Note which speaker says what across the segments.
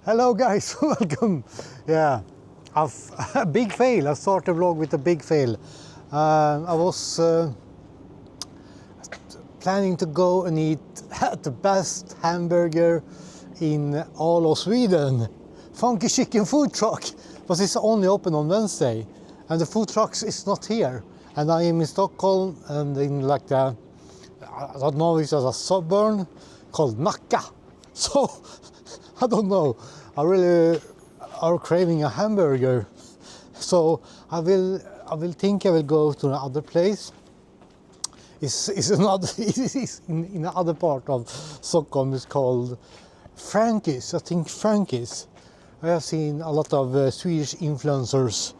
Speaker 1: Hello guys, welcome. Yeah, a big fail. I started the vlog with a big fail. I was planning to go and eat the best hamburger in all of Sweden. Funky Chicken food truck, but it's only open on Wednesday, and the food truck is not here. And I am in Stockholm, and in like I don't know, it's a suburb called Nacka. So I don't know. I really are craving a hamburger. So I will think I will go to another place. It's another it's in another part of Stockholm. It's called Franky's. I think Franky's. I have seen a lot of Swedish influencers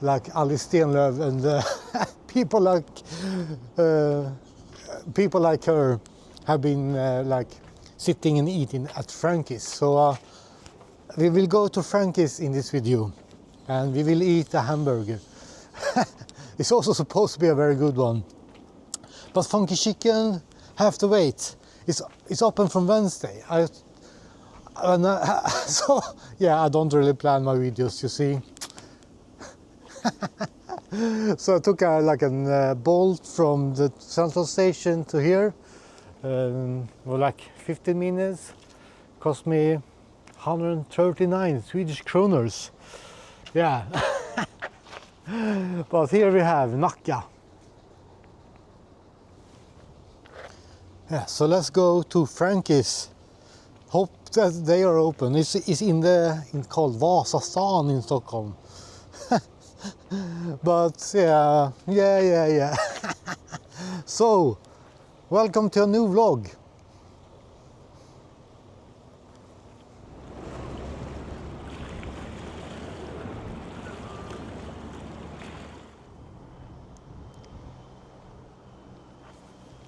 Speaker 1: like Alice Stenlöf and people like her have been like sitting and eating at Franky's. So we will go to Franky's in this video and we will eat a hamburger. It's also supposed to be a very good one. But Funky Chicken have to wait. It's open from Wednesday. So yeah, I don't really plan my videos, you see. So I took a bolt from the central station to here. For like 15 minutes. Cost me 139 Swedish kronors. Yeah. But here we have Nacka. Yeah, so let's go to Franky's. Hope that they are open. It's called Vasastan in Stockholm. But yeah. So, welcome to a new vlog.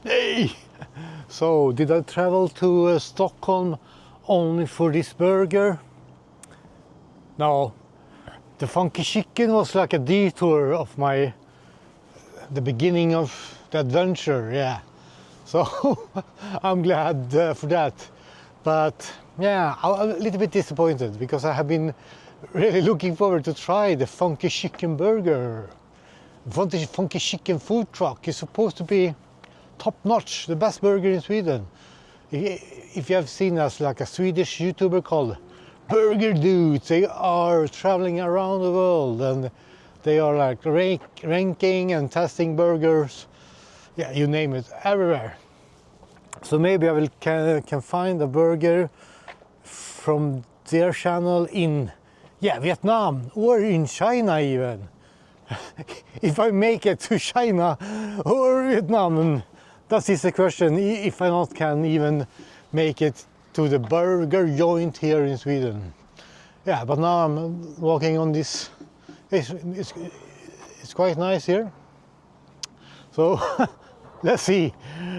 Speaker 1: Hey! So, did I travel to Stockholm only for this burger? No. The Funky Chicken was like a detour of the beginning of the adventure, yeah. So I'm glad for that. But yeah, I'm a little bit disappointed because I have been really looking forward to try the Funky Chicken burger. Funky Chicken food truck is supposed to be top notch, the best burger in Sweden. If you have seen us, like a Swedish YouTuber called Burger Dudes, they are traveling around the world and they are like ranking and testing burgers. Yeah, you name it, everywhere. So maybe I can find a burger from their channel in Vietnam or in China even. If I make it to China or Vietnam, and that is the question, if I not can even make it to the burger joint here in Sweden. Yeah, but now I'm walking on this. It's quite nice here. So let's see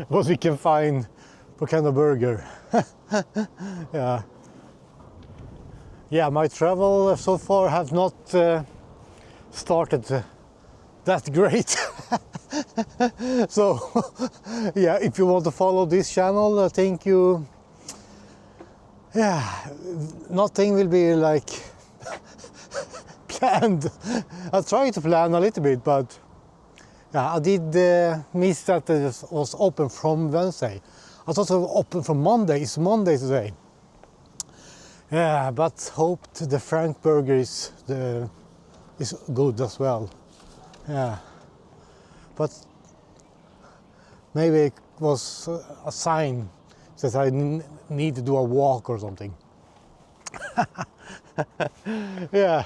Speaker 1: what we can find, what kind of burger. Yeah, my travel so far have not started that great. So yeah, if you want to follow this channel, I think nothing will be like planned. I try to plan a little bit, but yeah, I did miss that it was open from Wednesday. I thought it was open from Monday. It's Monday today. Yeah, but hoped the Frank burger is good as well. Yeah, but maybe it was a sign that I need to do a walk or something. Yeah.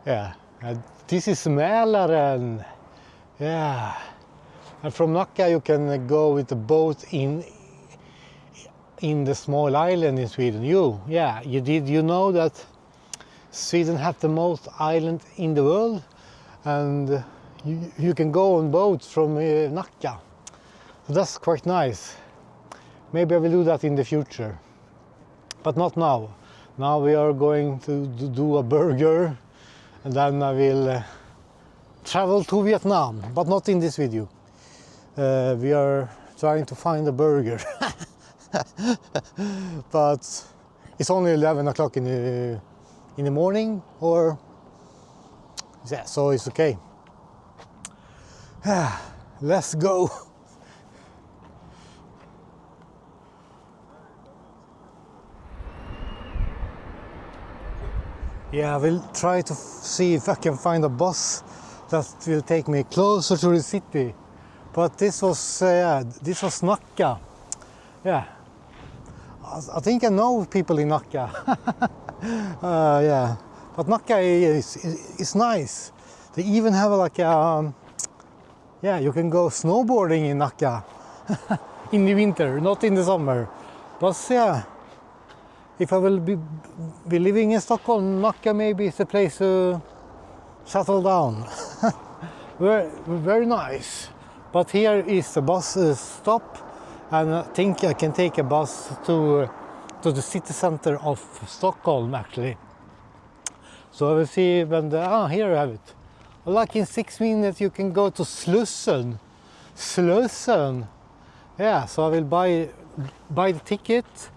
Speaker 1: Yeah. This is Mälaren. Yeah. And from Nacka you can go with the boat in the small island in Sweden. You know that Sweden has the most island in the world, and you can go on boats from Nacka. So that's quite nice. Maybe I will do that in the future, but not now. Now we are going to do a burger, and then I will travel to Vietnam, but not in this video. We are trying to find a burger. But it's only 11 o'clock in the morning, or yeah, so it's okay. Let's go. Yeah, I will try to see if I can find a bus that will take me closer to the city. But this was Nacka. Yeah, I think I know people in Nacka. Yeah, but Nacka is nice. They even have like yeah, you can go snowboarding in Nacka in the winter, not in the summer. But yeah, if I will be living in Stockholm, Nacka maybe is the place to settle down. Very nice. But here is the bus stop, and I think I can take a bus to the city center of Stockholm actually. So I will see when here I have it. Like in 6 minutes you can go to Slussen. Yeah, so I will buy the ticket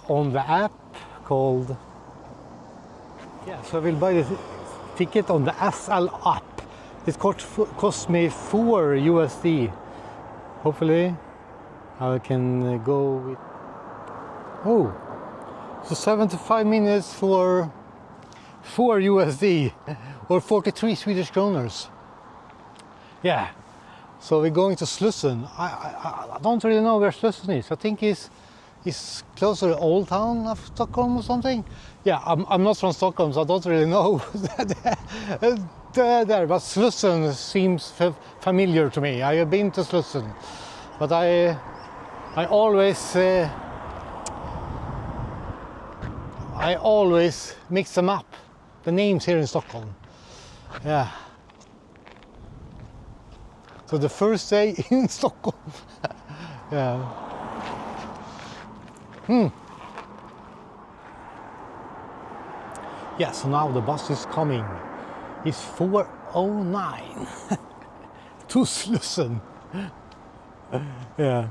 Speaker 1: on the app called, yeah, so I will buy the ticket on the SL app. It cost me $4. Hopefully I can go with, oh, so 75 minutes for $4 or 43 Swedish kroners. Yeah, so we're going to Slussen. I don't really know where Slussen is. I think it's closer to Old Town of Stockholm or something. Yeah, I'm not from Stockholm, so I don't really know there, but Slussen seems familiar to me. I have been to Slussen, but I always mix them up, the names here in Stockholm. Yeah. So the first day in Stockholm. Yeah. Yeah, so now the bus is coming. It's 4:09 to Slussen. Yeah.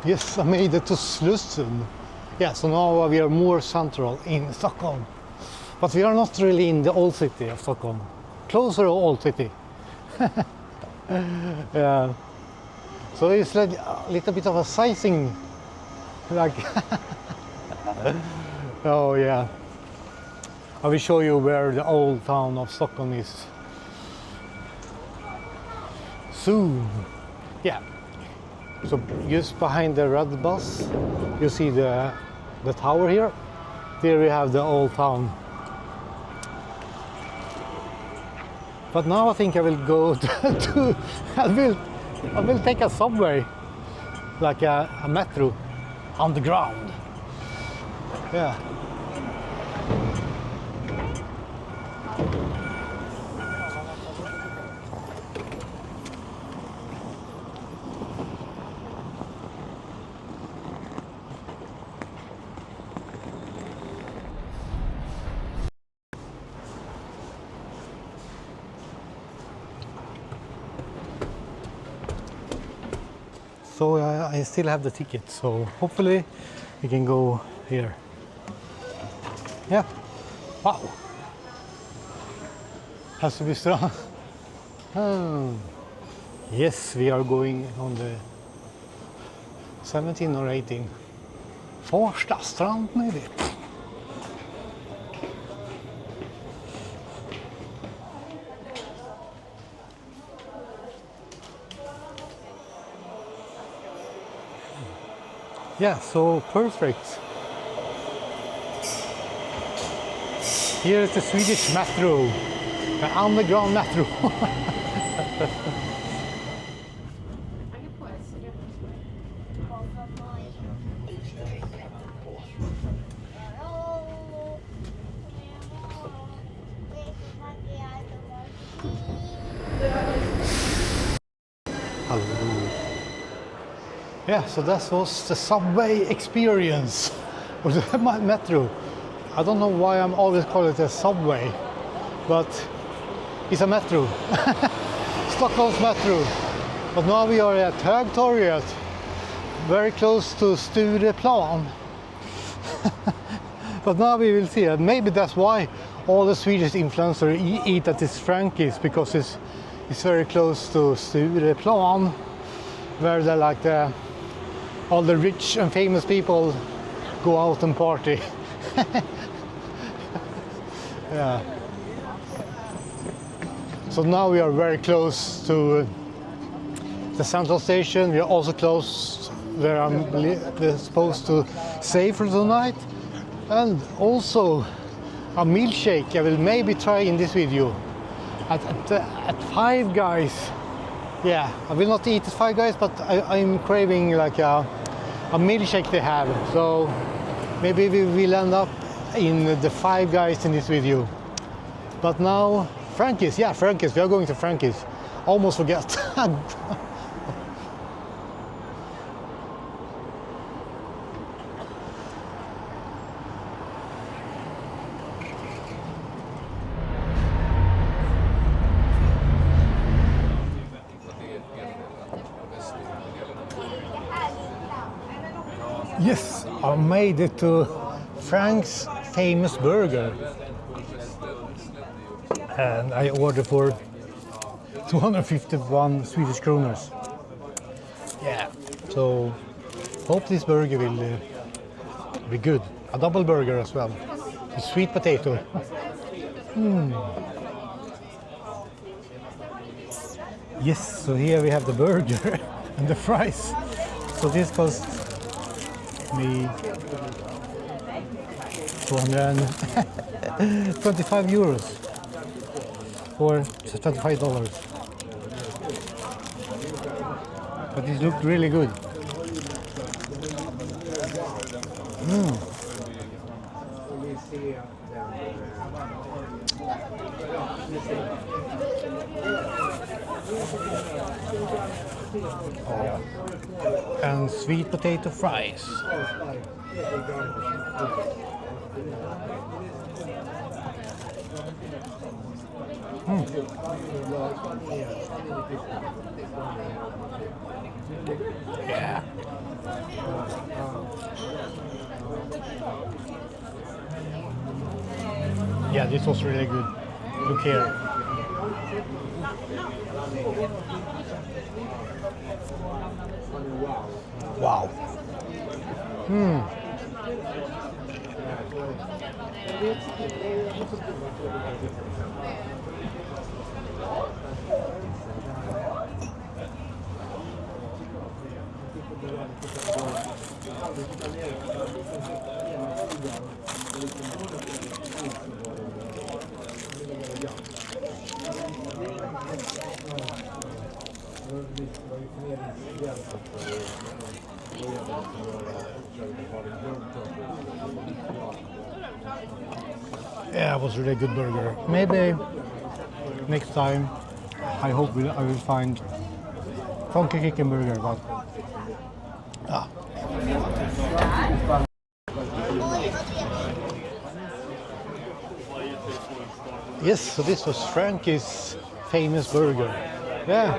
Speaker 1: Yes, I made it to Slussen. Yeah, so now we are more central in Stockholm. But we are not really in the old city of Stockholm. Closer to old city. Yeah. So it's like a little bit of a sizing. Like oh yeah. I will show you where the old town of Stockholm is soon. Yeah. So just behind the red bus, you see the tower here. There we have the old town. But now I think I will go to I will take a subway, like a metro, underground. Yeah. So I still have the ticket, so hopefully we can go here. Yeah. Wow. Has to be strong. Yes, we are going on the 17 or 18. Farsta strand maybe. Yeah, so perfect. Here is the Swedish metro, the underground metro. Hello. Yeah, so that was the subway experience, or the metro. I don't know why I'm always calling it a subway, but it's a metro. Stockholm's metro. But now we are at Högtorget, very close to Stureplan. But now we will see, maybe that's why all the Swedish influencers eat at this Franky's, because it's very close to Stureplan, where all the rich and famous people go out and party. Yeah. So now we are very close to the central station. We are also close where I'm supposed to stay for the night, and also a milkshake I will maybe try in this video at Five Guys. Yeah, I will not eat at Five Guys, but I'm craving like a milkshake they have. So maybe we will end up in the Five Guys in this video. But now Franky's, yeah, Franky's. We are going to Franky's. Almost forget. Yes, I made it to Frank's famous burger, and I ordered for 251 Swedish kronors. Yeah, so hope this burger will be good. A double burger as well, with sweet potato. Yes, so here we have the burger and the fries. So this costs me 225 euros or $25. But it looked really good. Oh. And sweet potato fries. Yeah. Yeah, this was really good. Look here. Wow. Yeah, it was a really good burger. Maybe next time I hope I will find funky chicken burger, but yes, so this was Franky's famous burger. Yeah,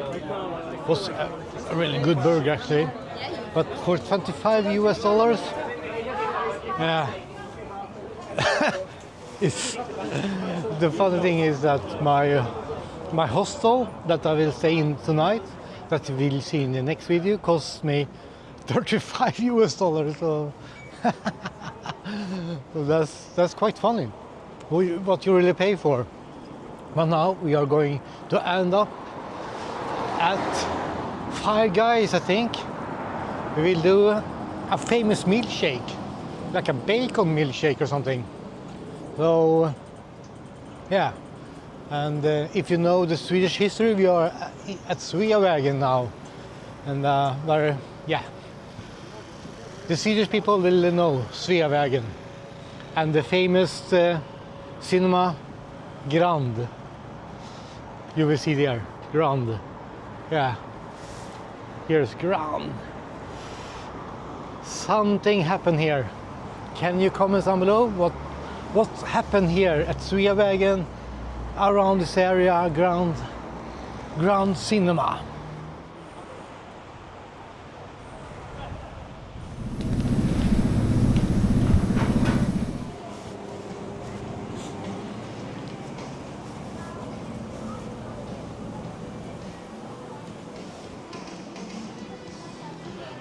Speaker 1: it was a really good burger actually, but for $25 US, yeah. It's the funny thing is that my hostel that I will stay in tonight, that you will see in the next video, cost me $35 US. So, so that's quite funny. What you really pay for. But now we are going to end up at Five Guys, I think. We will do a famous milkshake, like a bacon milkshake or something. So yeah, and if you know the Swedish history, we are at Sveavägen now, and yeah, the Swedish people will know Sveavägen and the famous cinema Grand. You will see there, Grand. Yeah, here's Grand. Something happened here. Can you comment down below what happened here at Sveavägen, around this area, Grand Cinema?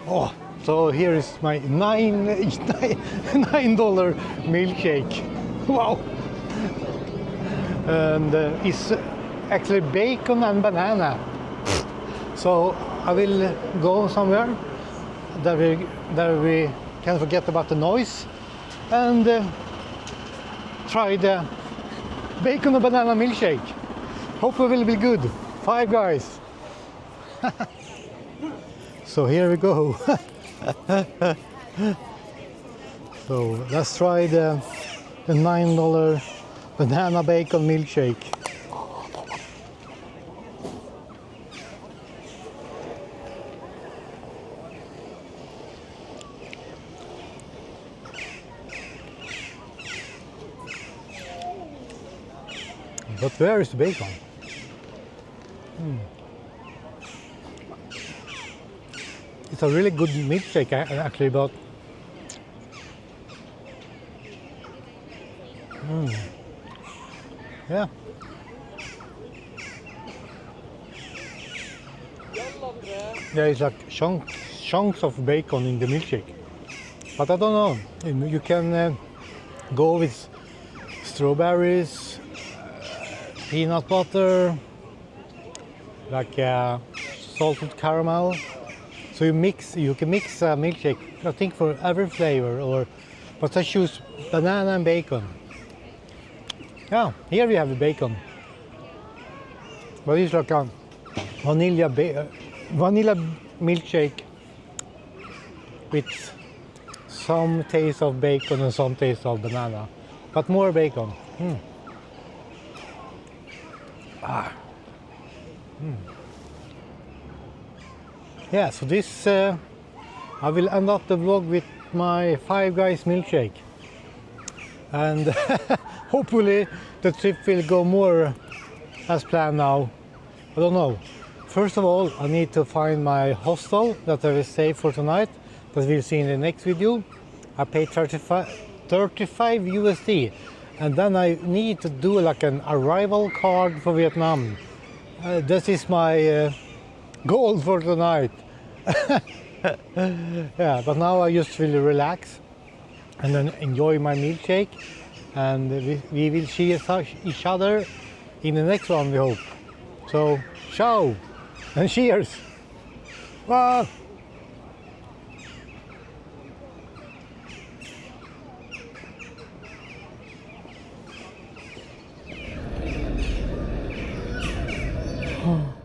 Speaker 1: Oh, so here is my $9 milkshake. Wow! And it's actually bacon and banana. So I will go somewhere that we can forget about the noise and try the bacon and banana milkshake. Hope it will be good. Five Guys. So here we go. So let's try the $9 banana bacon milkshake. But where is the bacon? It's a really good milkshake actually, but yeah. There is like chunks of bacon in the milkshake, but I don't know. You can go with strawberries, peanut butter, like salted caramel. So you can mix a milkshake, I think, for every flavor, but I choose banana and bacon. Yeah, here we have the bacon. But it's like a vanilla milkshake with some taste of bacon and some taste of banana, but more bacon. Yeah, so this I will end up the vlog with my Five Guys milkshake, and hopefully the trip will go more as planned now. I don't know. First of all, I need to find my hostel that I will stay for tonight, that we'll see in the next video. I paid 35 USD, and then I need to do like an arrival card for Vietnam. This is my goal for tonight. Yeah, but now I just will relax and then enjoy my milkshake, and we will see each other in the next one, we hope. So, ciao and cheers! Bye. Oh.